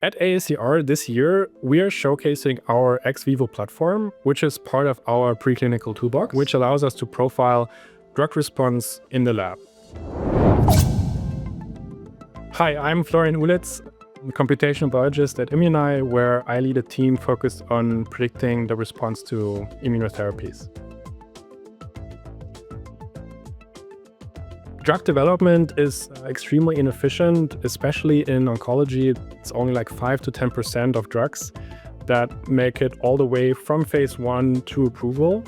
At AACR this year, we are showcasing our ex vivo platform, which is part of our preclinical toolbox, which allows us to profile drug response in the lab. Hi, I'm Florian Uhlitz, a computational biologist at Immunai, where I lead a team focused on predicting the response to immunotherapies. Drug development is extremely inefficient, especially in oncology. It's only like 5 to 10% of drugs that make it all the way from phase 1 to approval.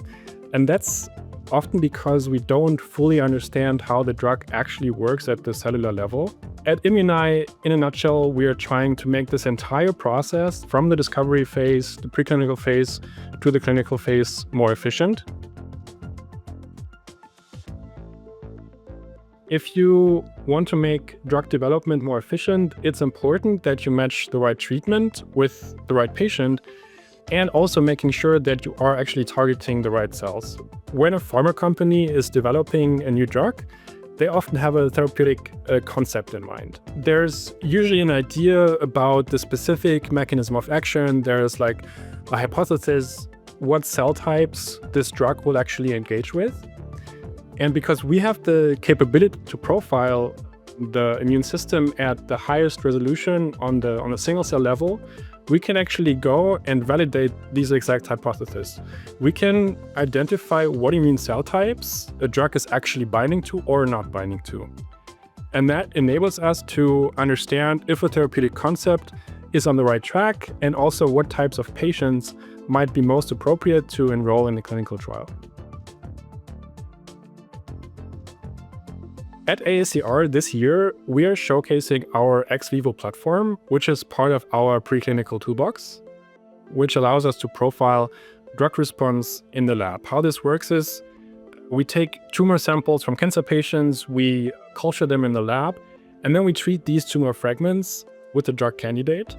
And that's often because we don't fully understand how the drug actually works at the cellular level. At Immunai, in a nutshell, we are trying to make this entire process from the discovery phase, the preclinical phase, to the clinical phase more efficient. If you want to make drug development more efficient, it's important that you match the right treatment with the right patient, and also making sure that you are actually targeting the right cells. When a pharma company is developing a new drug, they often have a therapeutic concept in mind. There's usually an idea about the specific mechanism of action. There's like a hypothesis what cell types this drug will actually engage with. And because we have the capability to profile the immune system at the highest resolution on the single cell level, we can actually go and validate these exact hypotheses. We can identify what immune cell types a drug is actually binding to or not binding to. And that enables us to understand if a therapeutic concept is on the right track, and also what types of patients might be most appropriate to enroll in a clinical trial. At AACR this year, we are showcasing our ex vivo platform, which is part of our preclinical toolbox, which allows us to profile drug response in the lab. How this works is we take tumor samples from cancer patients, we culture them in the lab, and then we treat these tumor fragments with the drug candidate.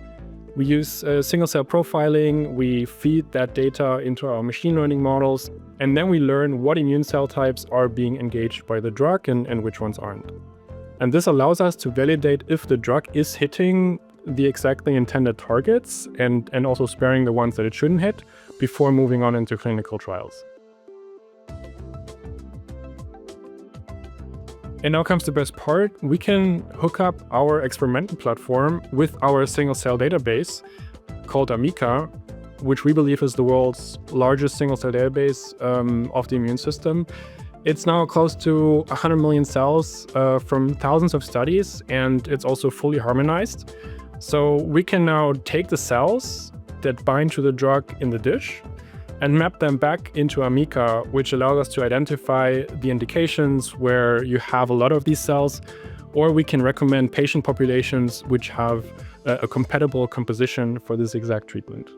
We use single-cell profiling, we feed that data into our machine learning models, and then we learn what immune cell types are being engaged by the drug and which ones aren't. And this allows us to validate if the drug is hitting the exactly intended targets and also sparing the ones that it shouldn't hit before moving on into clinical trials. And now comes the best part. We can hook up our experimental platform with our single-cell database called AMICA, which we believe is the world's largest single-cell database of the immune system. It's now close to 100 million cells from thousands of studies, and it's also fully harmonized. So we can now take the cells that bind to the drug in the dish and map them back into AMICA, which allows us to identify the indications where you have a lot of these cells, or we can recommend patient populations which have a compatible composition for this exact treatment.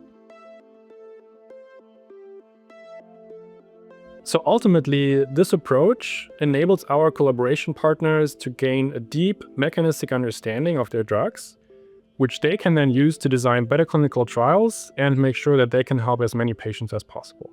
So ultimately, this approach enables our collaboration partners to gain a deep mechanistic understanding of their drugs, which they can then use to design better clinical trials and make sure that they can help as many patients as possible.